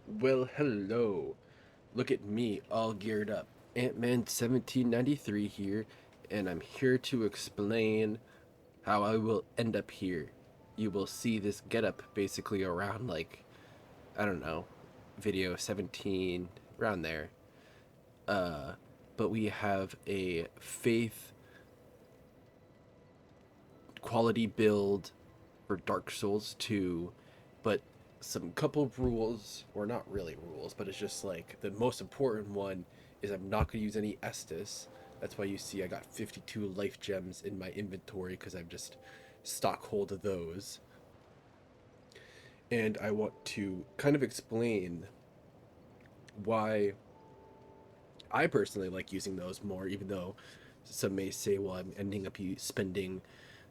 Well, hello. Look at me, all geared up. Ant-Man 1793 here, and I'm here to explain how I will end up here. You will see this getup basically around, like, I don't know, video 17, around there. Uh, but we have a faith quality build for Dark Souls 2, but some couple of rules, or not really rules, but it's just like the most important one is I'm not going to use any Estus. That's why you see I got 52 life gems in my inventory because I've just stock hold of those. And I want to kind of explain why I personally like using those more, even though some may say, well, I'm ending up spending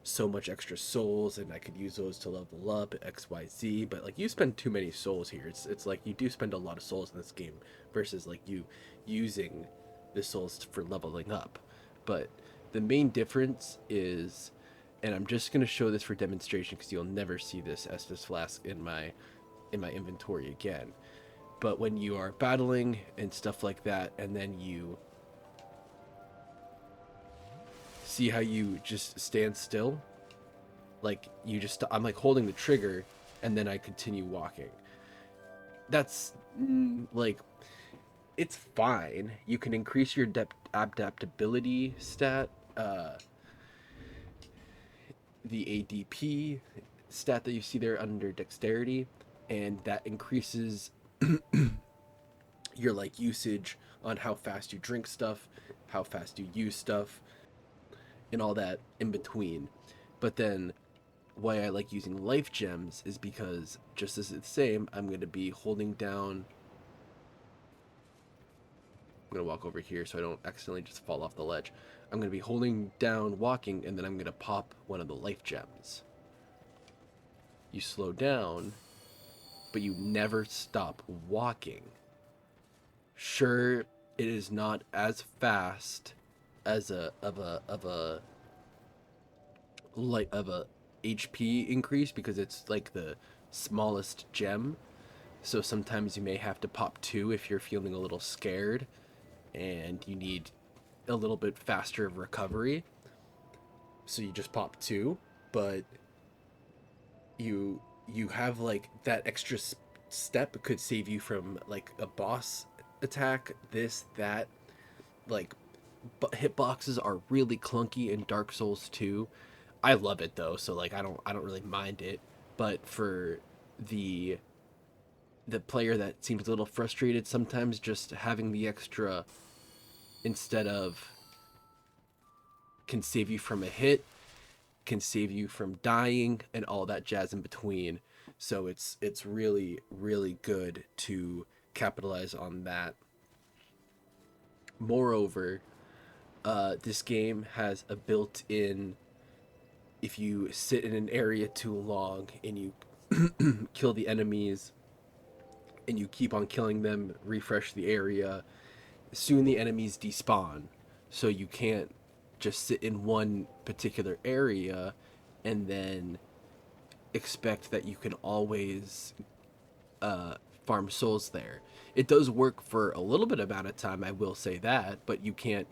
so much extra souls and I could use those to level up XYZ, but like you spend too many souls here. It's like you do spend a lot of souls in this game versus like you using the souls for leveling up. But the main difference is, and I'm just going to show this for demonstration because you'll never see this Estus flask in my inventory again. But when you are battling and stuff like that, and then you see how you just stand still, like you just I'm like holding the trigger and then I continue walking. That's like it's fine. You can increase your adaptability stat, the ADP stat that you see there under dexterity, and that increases your like usage on how fast you drink stuff, how fast you use stuff, and all that in between. But then why I like using life gems is because just as it's the same, I'm going to be holding down. I'm going to walk over here so I don't accidentally just fall off the ledge. I'm going to be holding down walking and then I'm going to pop one of the life gems. You slow down, but you never stop walking. Sure, it is not as fast as a light of a HP increase because it's like the smallest gem. So sometimes you may have to pop two if you're feeling a little scared and you need a little bit faster of recovery. So you just pop two, but you have like that extra step could save you from like a boss attack, this that like hitboxes are really clunky in Dark Souls 2. I love it though, so like I don't really mind it. But for the the player that seems a little frustrated sometimes, just having the extra instead of can save you from a hit, can save you from dying and all that jazz in between. So it's really good to capitalize on that. Moreover, this game has a built-in, if you sit in an area too long and you kill the enemies and you keep on killing them, refresh the area, soon the enemies despawn. So you can't just sit in one particular area and then expect that you can always farm souls there. It does work for a little bit amount of time, I will say that, but you can't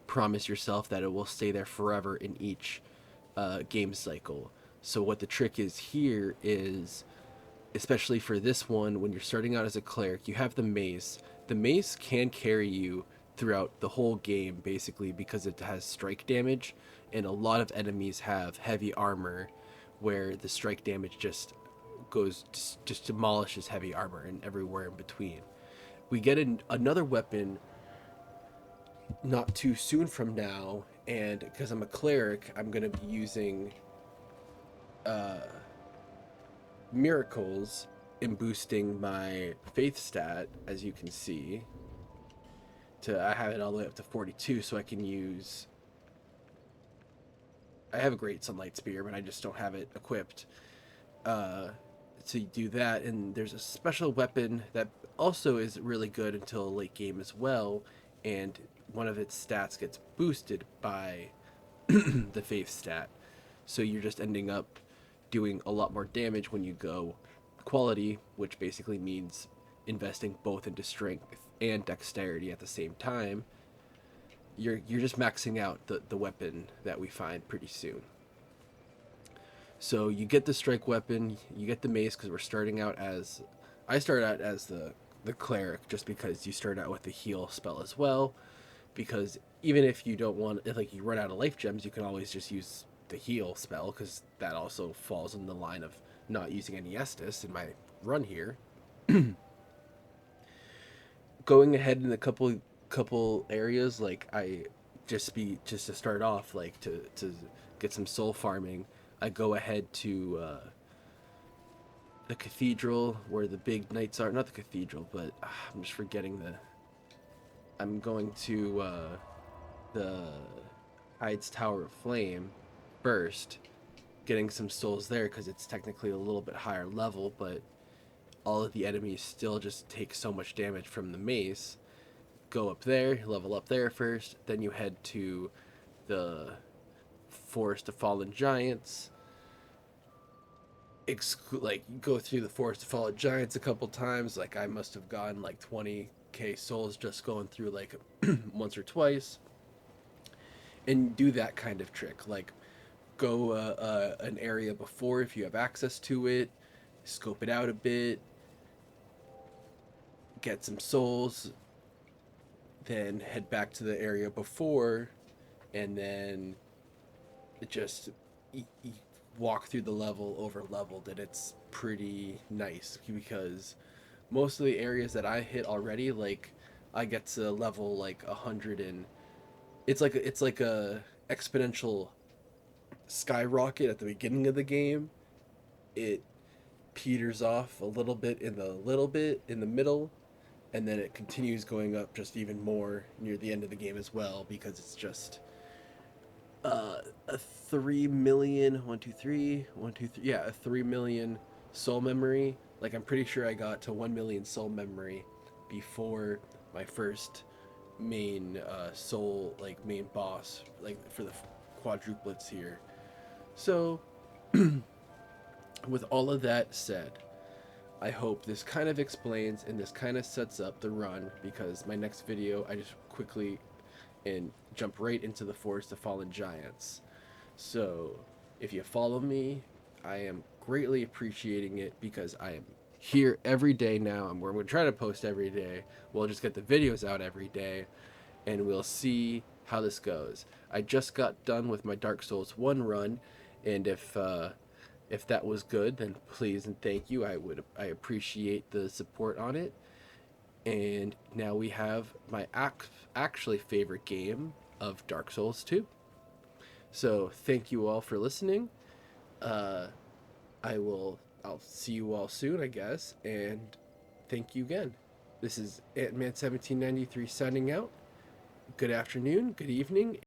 promise yourself that it will stay there forever in each game cycle. So what the trick is here is, especially for this one, when you're starting out as a cleric, you have the mace. The mace can carry you throughout the whole game, basically, because it has strike damage, and a lot of enemies have heavy armor, where the strike damage just demolishes heavy armor and everywhere in between. We get another weapon not too soon from now, and because I'm a cleric, I'm gonna be using miracles in boosting my faith stat, as you can see. I have it all the way up to 42, so I can use. I have a great sunlight spear, but I just don't have it equipped uh, to do that. And there's a special weapon that also is really good until late game as well, and one of its stats gets boosted by the faith stat. So you're just ending up doing a lot more damage when you go quality, which basically means investing both into strength and dexterity at the same time, you're just maxing out the weapon that we find pretty soon. So you get the strike weapon, you get the mace because we're starting out as I start out as the cleric just because you start out with the heal spell as well. Because even if you don't want, if like you run out of life gems, you can always just use the heal spell because that also falls in the line of not using any Estus in my run here. Going ahead in a couple areas, like I just to start off, like to get some soul farming, I go ahead to the cathedral where the big knights are. Not the cathedral, but I'm just forgetting the. I'm going to the Hyde's Tower of Flame first, getting some souls there because it's technically a little bit higher level, but all of the enemies still just take so much damage from the mace. Go up there, level up there first, then you head to the Forest of Fallen Giants. Like go through the Forest of Fallen Giants a couple times. Like I must have gotten like 20k souls just going through like once or twice, and do that kind of trick. Like go an area before if you have access to it, scope it out a bit, get some souls, then head back to the area before, and then just walk through the level over leveled, and it's pretty nice because most of the areas that I hit already, like I get to level like 100, and it's like a exponential skyrocket at the beginning of the game. It peters off a little bit in the middle, and then it continues going up just even more near the end of the game as well because it's just a 3 million 1 2 3 1 2 3 yeah, a 3 million soul memory. Like I'm pretty sure I got to 1 million soul memory before my first main soul, like main boss, like for the quadruplets here. So with all of that said, I hope this kind of explains and this kind of sets up the run, because my next video I just quickly and jump right into the Forest of Fallen Giants. So if you follow me, I am greatly appreciating it because I am here every day now. I'm going to try to post every day. We'll just get the videos out every day, and we'll see how this goes. I just got done with my Dark Souls 1 run, and if that was good, then please and thank you. I appreciate the support on it. And now we have my actually favorite game of Dark Souls 2. So thank you all for listening. Uh, I'll see you all soon, I guess, and thank you again. This is Ant-Man 1793 signing out. Good afternoon, good evening.